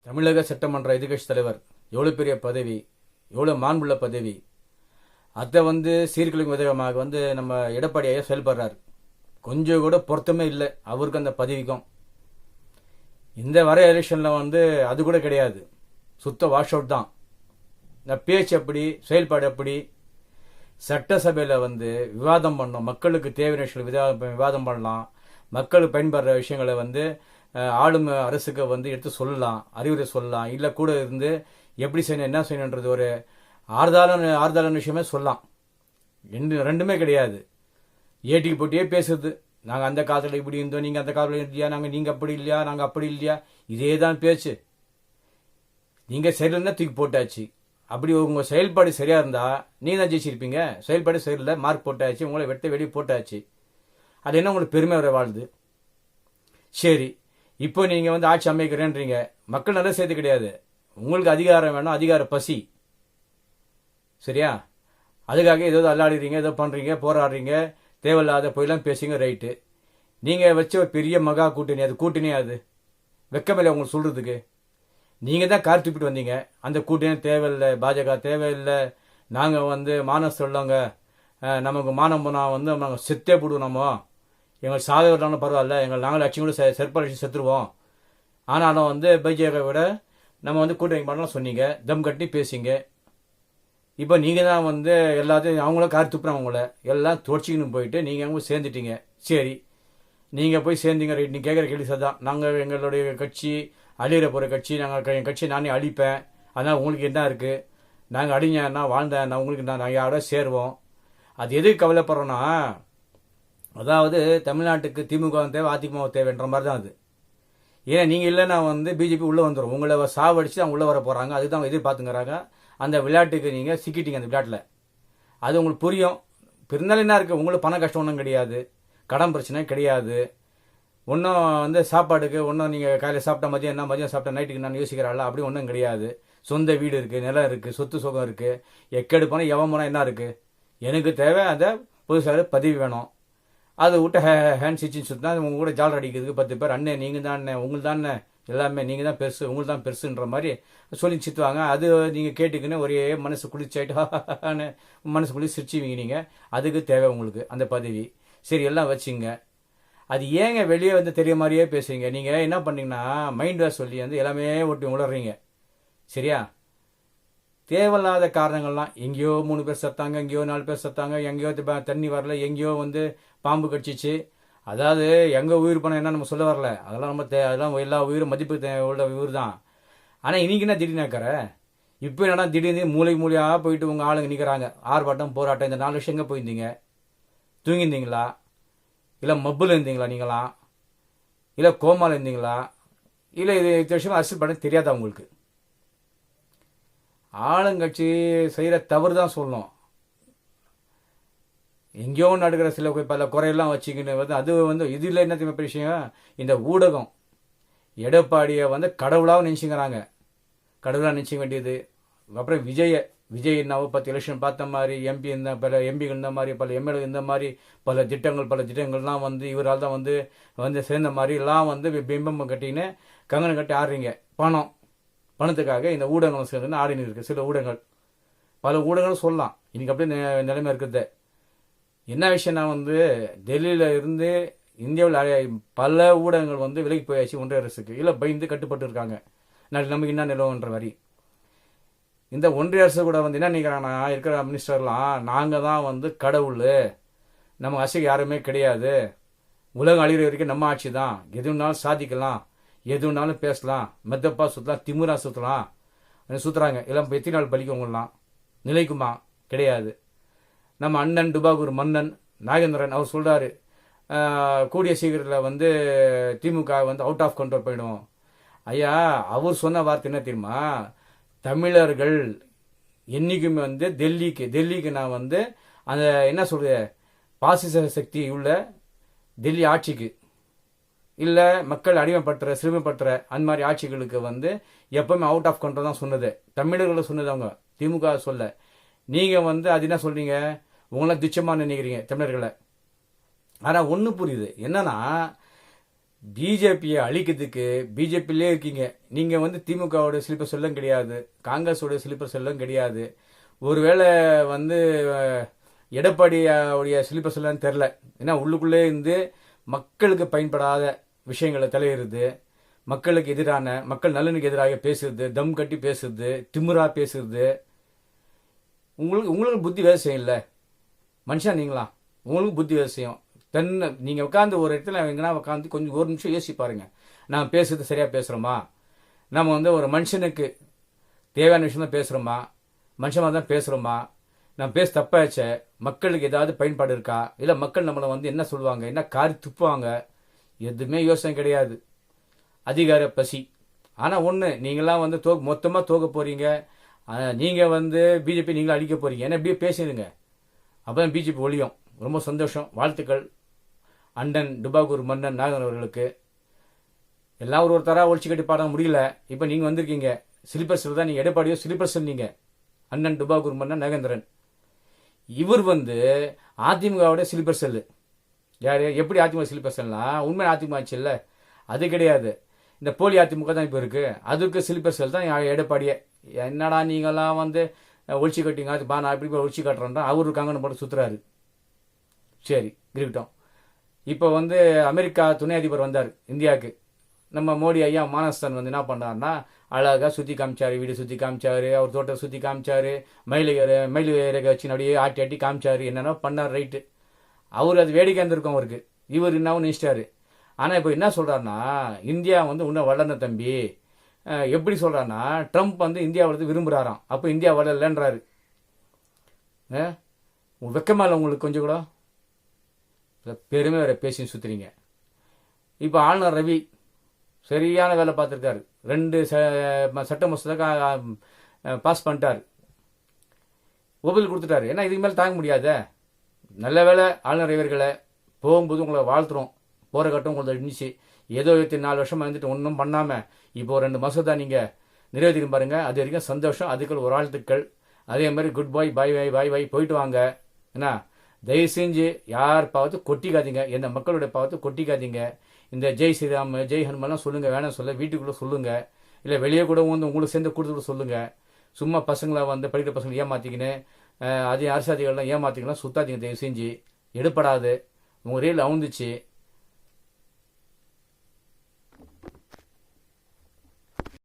தமிழக சட்டமன்ற எதிர்க்கட்சி தலைவர் எவ்வளோ பெரிய பதவி, எவ்வளோ மாண்புள்ள பதவி. அதை சீர்குலைக்கும் விதமாக நம்ம எடப்பாடி ஐயா செயல்படுறார். கொஞ்சம் கூட பொருத்தமே இல்லை அவருக்கு அந்த பதவிக்கும். இந்த வர எலெக்ஷனில் அது கூட கிடையாது, சுத்த வாஷ் அவுட் தான். இந்த பேச்சு அப்படி, செயல்பாடு அப்படி. சட்டசபையில் விவாதம் பண்ணோம், மக்களுக்கு தேவையான விஷயங்கள் விவாதம் பண்ணலாம், மக்களுக்கு பயன்படுற விஷயங்களை ஆளும் அரசுக்கு எடுத்து சொல்லலாம், அறிவுரை சொல்லலாம், இல்லை கூட இருந்து எப்படி செய்யணும் என்ன செய்யணுன்றது ஒரு ஆறுதலான விஷயமே சொல்லலாம். ரெண்டுமே கிடையாது. ஏட்டிக்கு போட்டியே பேசுறது. நாங்கள் அந்த காலத்தில் இப்படி இருந்தோம், நீங்கள் அந்த காலத்தில் இல்லையா, நீங்கள் அப்படி இல்லையா, நாங்கள் அப்படி இல்லையா, இதே தான் பேச்சு. நீங்கள் சரியில்லைன்னா தூக்கி போட்டாச்சு. அப்படி உங்கள் செயல்பாடு சரியாக இருந்தால் நீ தான் ஜெயிச்சிருப்பீங்க. செயல்பாடு சரியில்லை, மார்க் போட்டாச்சு, உங்களை வெளியே போட்டாச்சு. அது என்ன உங்களுக்கு பெருமை வர வாழ்து. சரி, இப்போ நீங்கள் ஆட்சி அமைக்கிறேன்றீங்க, மக்கள் நல்ல சேர்த்து கிடையாது, உங்களுக்கு அதிகாரம் வேணும், அதிகார பசி. சரியா? அதுக்காக ஏதோ அல்லாடுறீங்க, ஏதோ பண்ணுறீங்க, போராடுறீங்க, தேவையில்லாத போயெல்லாம் பேசுங்க. ரைட்டு. நீங்கள் வச்ச ஒரு பெரிய மகா கூட்டணி, அது கூட்டணியே அது வெக்கமில்லை உங்களுக்கு சொல்கிறதுக்கு. நீங்கள் தான் கார் தூப்பிட்டு வந்தீங்க. அந்த கூட்டணி தேவையில்லை, பாஜக தேவையில்லை, நாங்கள் மானம் சொல்லங்க, நமக்கு மானம் போனால் நாங்கள் செத்தே போடுவோம், நம்ம எங்கள் சாக விடலாம்னு பரவாயில்ல, நாங்கள் லட்சியம் கூட செருப்பாளி செத்துருவோம். ஆனாலும் பிஜேபியை விட நம்ம கூட்டணி பண்ணலாம் சொன்னீங்க, தம் கட்டி பேசிங்க. இப்போ நீங்கள் தான் எல்லாத்தையும் அவங்கள கார் துப்புறாங்க, அவங்கள எல்லாம் தொடச்சிக்கணும் போயிட்டு நீங்கள் அவங்க சேர்ந்துட்டீங்க. சரி, நீங்கள் போய் சேர்ந்தீங்க, ரைட். நீங்கள் கேட்குற கேள்வி தான், நாங்கள் எங்களுடைய கட்சி அழியிற போகிற கட்சி, நாங்கள் என் கட்சி நானே அழிப்பேன், அதனால் உங்களுக்கு என்ன இருக்குது, நாங்கள் அழிஞ்சேன்னா வாழ்ந்தேன், உங்களுக்கு நாங்கள் யாரோட சேருவோம். அது எதுக்கு கவலைப்படுறோன்னா, அதாவது தமிழ்நாட்டுக்கு திமுக தேவை, அதிமுக தேவைன்ற மாதிரி தான் அது. ஏன்னா நீங்கள் இல்லைன்னா பிஜேபி உள்ளே வந்துடும், உங்களை சாவடிச்சு அவங்க உள்ளே வர போகிறாங்க, அதுதான் எதிர்பார்த்துங்கிறாங்க. அந்த விளையாட்டுக்கு நீங்கள் சிக்கிட்டீங்க. அந்த விளையாட்டில் அது உங்களுக்கு புரியும். பிறந்தாலும் என்ன இருக்குது, உங்களுக்கு பண கஷ்டம் ஒன்றும் கிடையாது, கடன் பிரச்சனை கிடையாது, ஒன்றும் சாப்பாடுக்கு ஒன்றும் நீங்கள் காலையில் சாப்பிட்டா மதியம் சாப்பிட்டா நைட்டுக்கு நான் யோசிக்கிறாள், அப்படி ஒன்றும் கிடையாது. சொந்த வீடு இருக்குது, நிலம் இருக்குது, சொத்து சுகம் இருக்குது, எக்கெடு போனால் எவன் போனால் என்ன இருக்குது. எனக்கு தேவை அந்த புதுசாக பதவி வேணும். அதை விட்டு ஹேண்ட் ஸ்டிச்சிங் சுற்றினா உங்க கூட ஜாலர் அடிக்கிறதுக்கு 10 பேர் அண்ணே நீங்கள் தான் அண்ணே, உங்களுக்கு தான் எல்லாமே நீங்கள் தான் பெருசு, உங்களுக்கு தான் பெருசுன்ற மாதிரி சொல்லி சித்துவாங்க. அது நீங்கள் கேட்டுக்குன்னு ஒரே மனசு குளிச்சாயிட்டு மனசு குளிச்சு சிரிச்சுவீங்க. நீங்கள் அதுக்கு தேவை உங்களுக்கு அந்த பதவி. சரி, எல்லாம் வச்சுங்க. அது ஏங்க வெளியே தெரிய மாதிரியே பேசுறீங்க. நீங்கள் என்ன பண்ணீங்கன்னா மைண்ட் வாஷ் சொல்லி எல்லாமே ஒட்டி உளறீங்க. சரியா? தேவையில்லாத காரணங்கள்லாம், எங்கேயோ 3 பேர் செத்தாங்க, எங்கேயோ 4 பேர் செத்தாங்க, எங்கேயோ தண்ணி வரல, எங்கேயோ பாம்பு கடிச்சிச்சு. அதாவது எங்கள் உயிர் பணம் என்ன நம்ம சொல்ல வரல, அதெல்லாம் நம்ம அதெல்லாம் எல்லா உயிரும் மதிப்பு உள்ள உயிர் தான். ஆனால் இன்னைக்கு என்ன திடீர்னாக்கிற, இப்போ என்னன்னா திடீர்னு மூலையாக போயிட்டு உங்கள் ஆளுங்க நிற்கிறாங்க, ஆர்ப்பாட்டம் போராட்டம். இந்த 4 வருஷம் எங்கே போயிருந்தீங்க? தூங்கியிருந்தீங்களா? இல்லை மப்பில் இருந்தீங்களா நீங்களாம்? இல்லை கோமாவில் இருந்தீங்களா? இல்லை இது விஷயம் அரசியல் பண்ண தெரியாதா உங்களுக்கு? ஆளுங்கட்சி செய்கிற தவறு தான் சொல்லணும். எங்கேயோ நடக்கிற சில பல குறையெல்லாம் வச்சுக்கின்னு அது இதில் என்ன பெரிய விஷயம், இந்த ஊடகம் எடப்பாடியை கடவுளாக நினச்சிக்கிறாங்க. கடவுளாக நினச்சிக்க வேண்டியது. அப்புறம் விஜய் என்னவோ 10 எலெக்ஷன் பார்த்த மாதிரி, எம்பி இருந்த பல எம்பிகள் இருந்த மாதிரி, பல எம்எல்ஏ இருந்த மாதிரி, பல திட்டங்கள்லாம் இவரால் தான் சேர்ந்த மாதிரிலாம் பிம்பம் கட்டின்னு கங்கணம் கட்டி ஆடுறீங்க. பணத்துக்காக இந்த ஊடகங்கள் சேர்ந்து ஆடினு இருக்கு. சில ஊடகங்கள், பல ஊடகங்கள் சொல்லலாம் இன்னைக்கு அப்படியே நிலைமை இருக்குது. என்ன விஷயம்னா டெல்லியில் இருந்து இந்தியாவில் பல ஊடகங்கள் விலைக்கு போயாச்சு ஒன்றிய அரசுக்கு. இல்லை பயந்து கட்டுப்பட்டு இருக்காங்க. நமக்கு என்ன நிலவுன்ற வரி. இந்த ஒன்றிய அரசு கூட என்ன நினைக்கிறாங்கன்னா, இருக்கிற மினிஸ்டர்லாம் நாங்கள் தான் கடவுள், நம்ம அரசுக்கு யாருமே கிடையாது, உலகம் அழிகிற வரைக்கும் நம்ம ஆட்சி தான், எதுனாலும் சாதிக்கலாம், எதுனாலும் பேசலாம், மெத்தப்பா சுற்றலாம், திமுறா சுற்றலாம் சுற்றுறாங்க. எல்லாம் எத்தனை நாள் பலிக்கவங்கலாம் நிலைக்குமா? கிடையாது. நம்ம அண்ணன் டுபாகூர் மன்னன் நாகேந்திரன் அவர் சொல்கிறாரு, கூடிய சீக்கிரத்தில் திமுக அவுட் ஆஃப் கண்ட்ரோல் போயிடும். ஐயா, அவர் சொன்ன வார்த்தை என்ன தெரியுமா, தமிழர்கள் என்றைக்குமே டெல்லிக்கு நான் அந்த என்ன சொல்கிறது, பாசிச சக்தி உள்ள டெல்லி ஆட்சிக்கு, இல்லை மக்கள் அடிமைப்படுத்துகிற சிறுமைப்படுத்துகிற அந்த மாதிரி ஆட்சிகளுக்கு எப்பவுமே அவுட் ஆஃப் கண்ட்ரோல் தான் சொன்னது. தமிழர்களை சொன்னது அவங்க, திமுக சொல்ல. நீங்கள் அது என்ன சொல்கிறீங்க, உங்களாம் துச்சமாக நினைக்கிறீங்க தமிழர்களை. ஆனால் ஒன்று புரியுது என்னன்னா, பிஜேபியை அழிக்கிறதுக்கு பிஜேபியிலே இருக்கீங்க. நீங்கள் வந்து திமுகவோட ஸ்லீப்பர் செல்லும் கிடையாது, காங்கிரஸோட ஸ்லீப்பர் செல்லும் கிடையாது. ஒருவேளை வந்து எடப்பாடியோடைய ஸ்லீப்பர் செல்லான்னு தெரில. ஏன்னா உள்ளுக்குள்ளே இருந்து மக்களுக்கு பயன்படாத விஷயங்களை தலையிடுது, மக்களுக்கு எதிரான, மக்கள் நலனுக்கு எதிராக பேசுறது, தம் கட்டி பேசுறது, திமுறா பேசுறது. உங்களுக்கு புத்தி வேலை செய்யும் இல்லை மனுஷன் நீங்களா? உங்களுக்கு புத்தி வேலை செய்யும். நீங்கள் உட்காந்து ஒரு இடத்துல எங்கன்னா உட்காந்து கொஞ்சம் ஒரு நிமிஷம் யோசிச்சு பாருங்க. நான் பேசுறது சரியாக பேசுகிறோமா? நம்ம வந்து ஒரு மனுஷனுக்கு தேவையான விஷயம் தான் பேசுகிறோமா? மனுஷமாக தான் பேசுகிறோமா? நான் பேச தப்பாச்சே, மக்களுக்கு ஏதாவது பயன்பாடு இருக்கா? இல்லை மக்கள் நம்மளை வந்து என்ன சொல்லுவாங்க, என்ன காரி துப்புவாங்க? எதுவுமே யோசனை கிடையாது. அதிகார பசி. ஆனால் ஒன்று, நீங்களாம் வந்து மொத்தமாக தோக்க போகிறீங்க. நீங்கள் வந்து பிஜேபி நீங்களும் அழிக்க போகிறீங்க. ஏன்னா இப்படியே பேசிடுங்க, அப்போ தான் பிஜேபி ஒழியும். ரொம்ப சந்தோஷம், வாழ்த்துக்கள் அண்ணன் டுபாகூர் மன்னன் நாகன் அவர்களுக்கு. எல்லாம் ஒரு தரா ஒழிச்சு கட்டி பாட முடியல. இப்போ நீங்கள் வந்திருக்கீங்க ஸ்லீப்பர் செல் தான். நீங்கள் எடப்பாடியோ ஸ்லீப்பர் செல். நீங்கள் அண்ணன் டுபாகூர் மன்னன் நாகேந்திரன். இவர் வந்து அதிமுகவோட ஸ்லீப்பர் செல்லு. யார்? எப்படி அதிமுக ஸ்லீப்பர் செல்லாம்? உண்மை அதிமுக ஆச்சு இல்லை, அது கிடையாது. இந்த போலி அதிமுக தான் இப்போ இருக்குது. அதுக்கு ஸ்லீப்பர் செல் தான் எடப்பாடியே. என்னடா நீங்களாம் வந்து ஒழிச்சு கட்டிங்க, அது நான் இப்படி போய் ஒழிச்சு காட்டுறேன்டா அவரு கங்கணம் போட்டு சுற்றுறாரு. சரி இருக்கட்டும். இப்போ வந்து அமெரிக்கா துணை அதிபர் வந்தார் இந்தியாவுக்கு. நம்ம மோடி ஐயா மானஸ்தான் வந்து என்ன பண்ணார்னா, அழகாக சுற்றி காமிச்சார், வீடு சுற்றி காமிச்சார், அவர் தோட்டத்தை சுற்றி காமிச்சார், மயில் ரேகை வச்சு அப்படியே ஆட்டி ஆட்டி காமிச்சார், என்னென்ன பண்ணார். ரைட்டு, அவர் அது வேடிக்கை இருந்திருக்கும் அவருக்கு. இவர் என்னவும் நினைச்சிட்டாரு. ஆனால் இப்போ என்ன சொல்கிறாருன்னா, இந்தியா வந்து இன்னும் வளர்ந்த தம்பி. எப்படி சொல்கிறாருன்னா, ட்ரம்ப் வந்து இந்தியாவில் விரும்புகிறாராம். அப்போ இந்தியா வளரலன்றாரு. வெக்கமா இல்லை உங்களுக்கு கொஞ்சம் கூட? பெருமை வேற பேசி சுற்றுறீங்க. இப்போ ஆளுநர் ரவி சரியான வேலை பார்த்துருக்காரு. 2 சட்ட மசோதா பாஸ் பண்ணிட்டார், ஒப்புதல் கொடுத்துட்டாரு. ஏன்னா இதுக்கு மேலே தாங்க முடியாத. நல்ல வேலை ஆளுநர் இவர்களை. போகும்போது உங்களை வாழ்த்துறோம். போகிற கட்டம் உங்களை இருந்துச்சு. ஏதோ 24 வருஷமாக இருந்துட்டு ஒன்றும் பண்ணாமல் இப்போ 2 மசோதா நீங்கள் நிறைவேற்றிக்கும் பாருங்க. அது வரைக்கும் சந்தோஷம். அதுக்கு ஒரு வாழ்த்துக்கள். அதே மாதிரி குட் பாய், பாய் பாய் பாய் பாய், போயிட்டு வாங்க. என்ன தயவு செஞ்சு யார் பாவத்து கொட்டிக்காதீங்க, எந்த மக்களுடைய பாவத்தை கொட்டிக்காதீங்க. இந்த ஜெய் ஸ்ரீராம், ஜெய் ஹனுமான்லாம் சொல்லுங்கள், வேணாம் சொல்ல, வீட்டுக்குள்ளே சொல்லுங்கள், இல்லை வெளியே கூட வந்து உங்களுக்கு சேர்ந்து கொடுத்துட்டு சொல்லுங்கள். சும்மா பசங்களை வந்து படிக்கிற பசங்களை ஏமாற்றிக்கின்னு அதே அரசாதிகள்லாம் ஏமாற்றிக்கலாம் சுத்தாதீங்க. தயவு செஞ்சு எடுப்படாது. உங்கள் ரயில் அவுந்துச்சு.